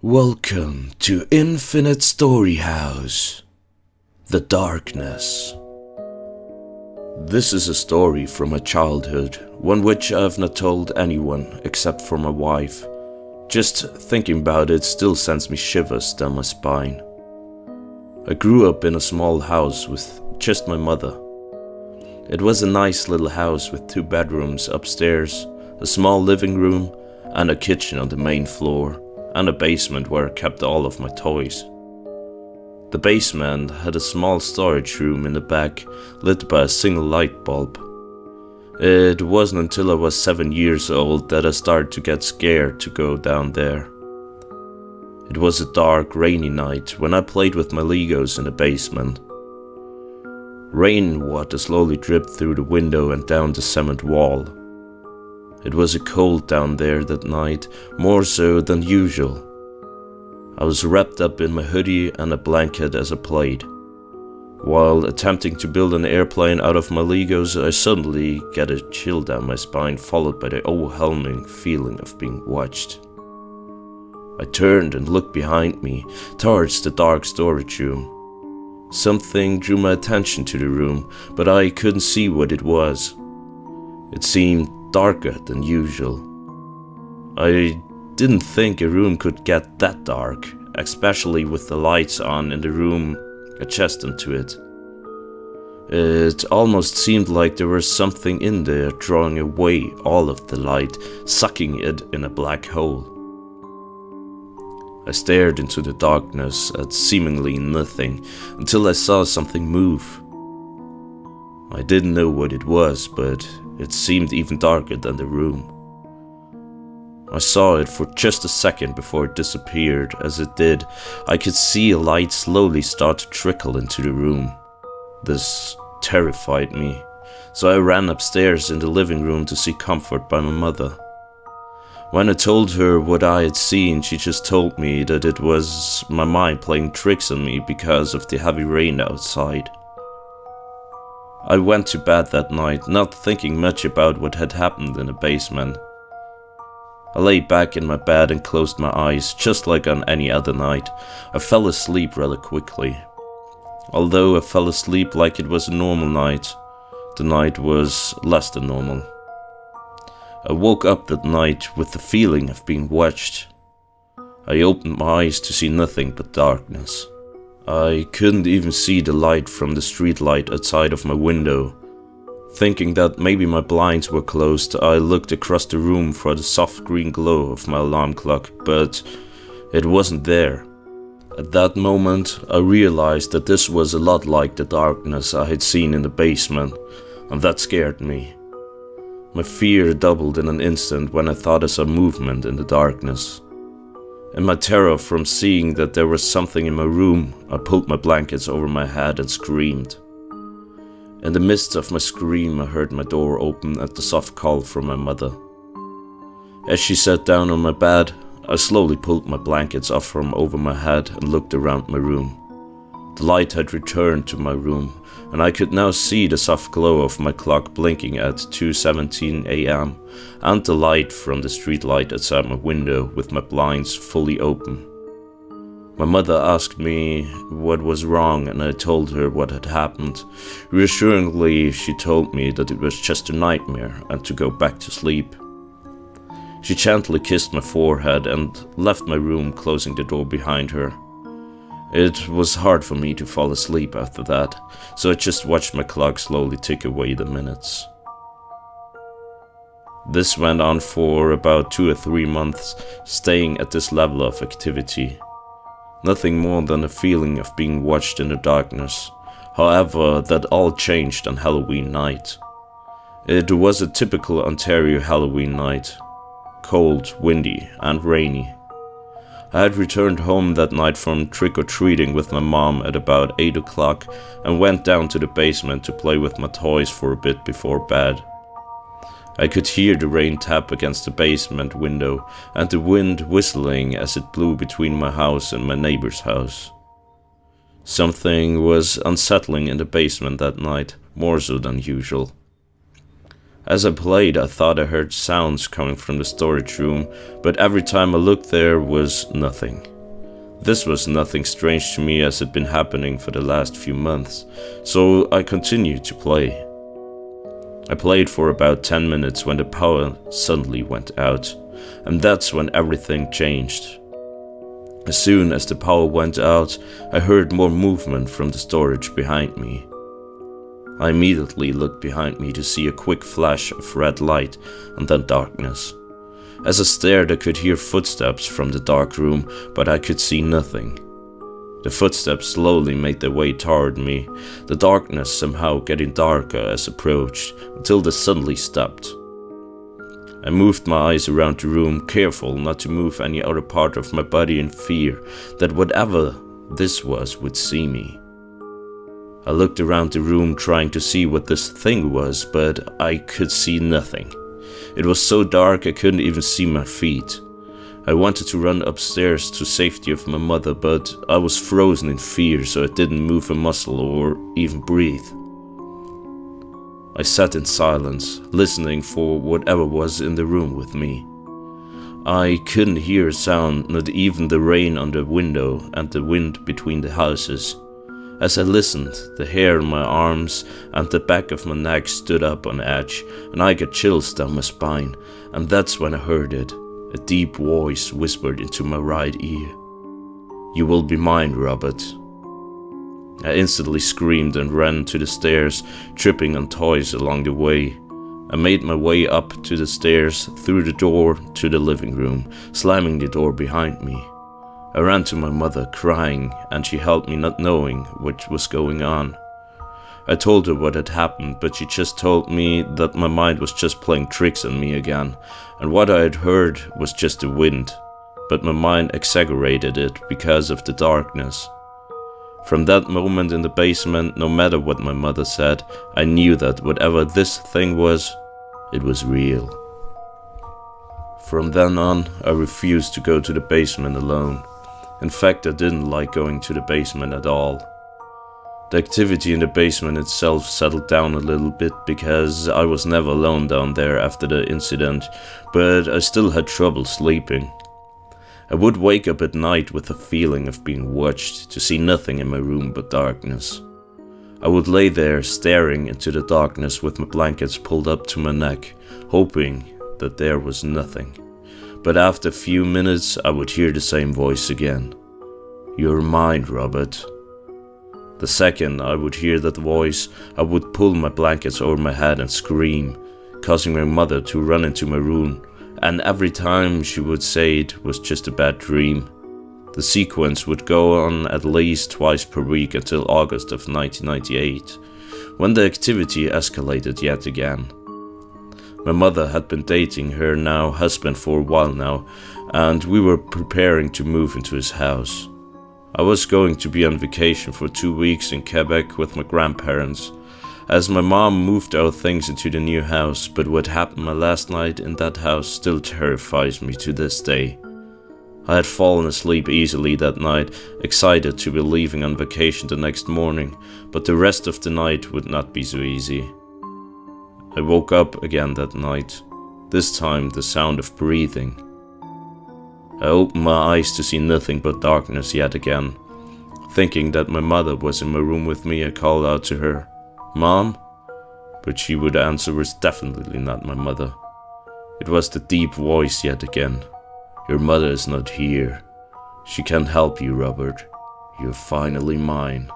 Welcome to infinitestoryhouse. The Darkness. This is a story from my childhood, one which I have not told anyone except for my wife. Just thinking about it still sends me shivers down my spine. I grew up in a small house with just my mother. It was a nice little house with 2 bedrooms upstairs, a small living room, and a kitchen on the main floor, and a basement where I kept all of my toys. The basement had a small storage room in the back, lit by a single light bulb. It wasn't until I was 7 years old that I started to get scared to go down there. It was a dark, rainy night when I played with my Legos in the basement. Rainwater slowly dripped through the window and down the cement wall. It was cold down there that night, more so than usual. I was wrapped up in my hoodie and a blanket as I played. While attempting to build an airplane out of my Legos, I suddenly get a chill down my spine, followed by the overwhelming feeling of being watched. I turned and looked behind me, towards the dark storage room. Something drew my attention to the room, but I couldn't see what it was. It seemed darker than usual. I didn't think a room could get that dark, especially with the lights on in the room adjacent to it. It almost seemed like there was something in there drawing away all of the light, sucking it in a black hole. I stared into the darkness at seemingly nothing until I saw something move. I didn't know what it was, but it seemed even darker than the room. I saw it for just a second before it disappeared. As it did, I could see a light slowly start to trickle into the room. This terrified me, so I ran upstairs in the living room to seek comfort by my mother. When I told her what I had seen, she just told me that it was my mind playing tricks on me because of the heavy rain outside. I went to bed that night, not thinking much about what had happened in the basement. I lay back in my bed and closed my eyes, just like on any other night. I fell asleep rather quickly. Although I fell asleep like it was a normal night, the night was less than normal. I woke up that night with the feeling of being watched. I opened my eyes to see nothing but darkness. I couldn't even see the light from the street light outside of my window. Thinking that maybe my blinds were closed, I looked across the room for the soft green glow of my alarm clock, but it wasn't there. At that moment, I realized that this was a lot like the darkness I had seen in the basement, and that scared me. My fear doubled in an instant when I thought I saw movement in the darkness. In my terror from seeing that there was something in my room, I pulled my blankets over my head and screamed. In the midst of my scream, I heard my door open at the soft call from my mother. As she sat down on my bed, I slowly pulled my blankets off from over my head and looked around my room. The light had returned to my room, and I could now see the soft glow of my clock blinking at 2:17 a.m. and the light from the street light outside my window with my blinds fully open. My mother asked me what was wrong, and I told her what had happened. Reassuringly, she told me that it was just a nightmare and to go back to sleep. She gently kissed my forehead and left my room, closing the door behind her. It was hard for me to fall asleep after that, so I just watched my clock slowly tick away the minutes. This went on for about 2 or 3 months, staying at this level of activity. Nothing more than a feeling of being watched in the darkness. However, that all changed on Halloween night. It was a typical Ontario Halloween night. Cold, windy, and rainy. I had returned home that night from trick-or-treating with my mom at about 8 o'clock and went down to the basement to play with my toys for a bit before bed. I could hear the rain tap against the basement window and the wind whistling as it blew between my house and my neighbor's house. Something was unsettling in the basement that night, more so than usual. As I played, I thought I heard sounds coming from the storage room, but every time I looked there was nothing. This was nothing strange to me as it had been happening for the last few months, so I continued to play. I played for about 10 minutes when the power suddenly went out, and that's when everything changed. As soon as the power went out, I heard more movement from the storage behind me. I immediately looked behind me to see a quick flash of red light and then darkness. As I stared, I could hear footsteps from the dark room, but I could see nothing. The footsteps slowly made their way toward me, the darkness somehow getting darker as I approached, until they suddenly stopped. I moved my eyes around the room, careful not to move any other part of my body in fear that whatever this was would see me. I looked around the room trying to see what this thing was, but I could see nothing. It was so dark I couldn't even see my feet. I wanted to run upstairs to safety of my mother, but I was frozen in fear, so I didn't move a muscle or even breathe. I sat in silence, listening for whatever was in the room with me. I couldn't hear a sound, not even the rain on the window and the wind between the houses. As I listened, the hair on my arms and the back of my neck stood up on edge, and I got chills down my spine, and that's when I heard it. A deep voice whispered into my right ear. "You will be mine, Robert." I instantly screamed and ran to the stairs, tripping on toys along the way. I made my way up to the stairs, through the door to the living room, slamming the door behind me. I ran to my mother, crying, and she helped me, not knowing what was going on. I told her what had happened, but she just told me that my mind was just playing tricks on me again, and what I had heard was just the wind, but my mind exaggerated it because of the darkness. From that moment in the basement, no matter what my mother said, I knew that whatever this thing was, it was real. From then on, I refused to go to the basement alone. In fact, I didn't like going to the basement at all. The activity in the basement itself settled down a little bit because I was never alone down there after the incident, but I still had trouble sleeping. I would wake up at night with a feeling of being watched, to see nothing in my room but darkness. I would lay there staring into the darkness with my blankets pulled up to my neck, hoping that there was nothing. But after a few minutes I would hear the same voice again. "You're mine, Robert." The second I would hear that voice, I would pull my blankets over my head and scream, causing my mother to run into my room, and every time she would say it was just a bad dream. The sequence would go on at least twice per week until August of 1998, when the activity escalated yet again. My mother had been dating her now husband for a while now, and we were preparing to move into his house. I was going to be on vacation for 2 weeks in Quebec with my grandparents, as my mom moved our things into the new house, but what happened my last night in that house still terrifies me to this day. I had fallen asleep easily that night, excited to be leaving on vacation the next morning, but the rest of the night would not be so easy. I woke up again that night, this time the sound of breathing. I opened my eyes to see nothing but darkness yet again. Thinking that my mother was in my room with me, I called out to her, "Mom?" But she would answer was definitely not my mother. It was the deep voice yet again. "Your mother is not here. She can't help you, Robert. You're finally mine."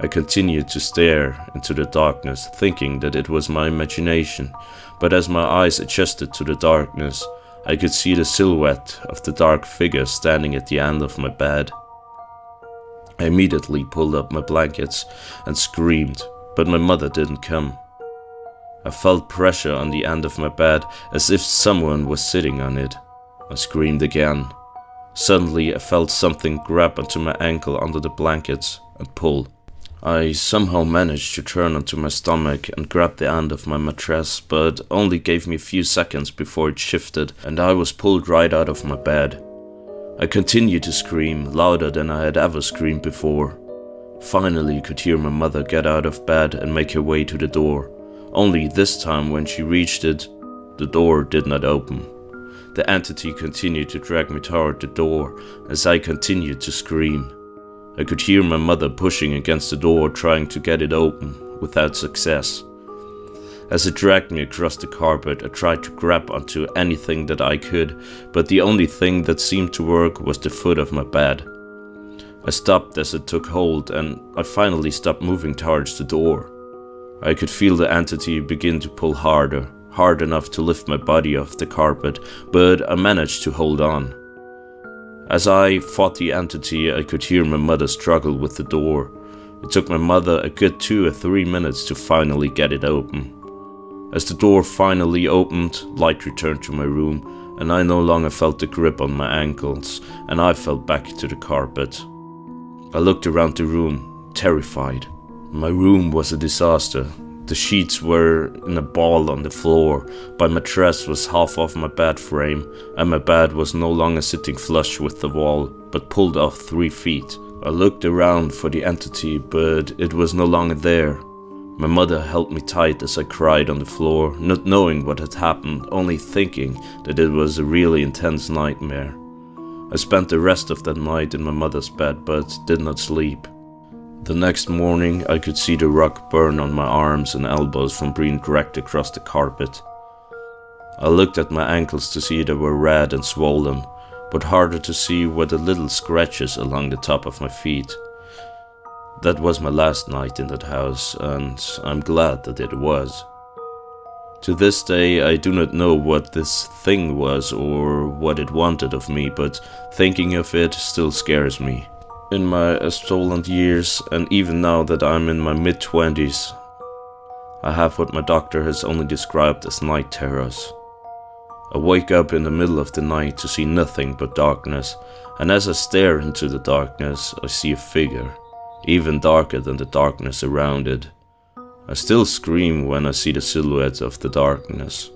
I continued to stare into the darkness, thinking that it was my imagination, but as my eyes adjusted to the darkness, I could see the silhouette of the dark figure standing at the end of my bed. I immediately pulled up my blankets and screamed, but my mother didn't come. I felt pressure on the end of my bed as if someone was sitting on it. I screamed again. Suddenly I felt something grab onto my ankle under the blankets and pull. I somehow managed to turn onto my stomach and grab the end of my mattress, but only gave me a few seconds before it shifted and I was pulled right out of my bed. I continued to scream, louder than I had ever screamed before. Finally, I could hear my mother get out of bed and make her way to the door, Only this time when she reached it, the door did not open. The entity continued to drag me toward the door as I continued to scream. I could hear my mother pushing against the door trying to get it open, without success. As it dragged me across the carpet, I tried to grab onto anything that I could, but the only thing that seemed to work was the foot of my bed. I stopped as it took hold, and I finally stopped moving towards the door. I could feel the entity begin to pull harder, hard enough to lift my body off the carpet, but I managed to hold on. As I fought the entity, I could hear my mother struggle with the door. It took my mother a good 2 or 3 minutes to finally get it open. As the door finally opened, light returned to my room, and I no longer felt the grip on my ankles, and I fell back to the carpet. I looked around the room, terrified. My room was a disaster. The sheets were in a ball on the floor, my mattress was half off my bed frame, and my bed was no longer sitting flush with the wall, but pulled off 3 feet. I looked around for the entity, but it was no longer there. My mother held me tight as I cried on the floor, not knowing what had happened, only thinking that it was a really intense nightmare. I spent the rest of that night in my mother's bed, but did not sleep. The next morning, I could see the rug burn on my arms and elbows from being dragged across the carpet. I looked at my ankles to see they were red and swollen, but harder to see were the little scratches along the top of my feet. That was my last night in that house, and I'm glad that it was. To this day, I do not know what this thing was or what it wanted of me, but thinking of it still scares me. In my adolescent years, and even now that I'm in my mid-20s, I have what my doctor has only described as night terrors. I wake up in the middle of the night to see nothing but darkness, and as I stare into the darkness, I see a figure, even darker than the darkness around it. I still scream when I see the silhouette of the darkness.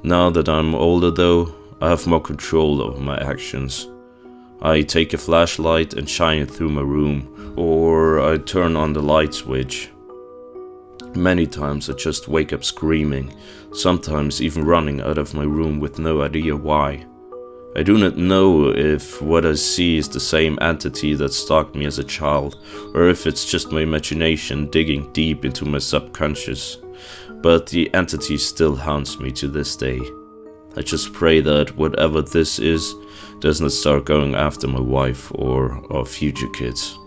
Now that I'm older though, I have more control over my actions. I take a flashlight and shine it through my room, or I turn on the light switch. Many times I just wake up screaming, sometimes even running out of my room with no idea why. I do not know if what I see is the same entity that stalked me as a child, or if it's just my imagination digging deep into my subconscious, but the entity still haunts me to this day. I just pray that whatever this is does not start going after my wife or our future kids.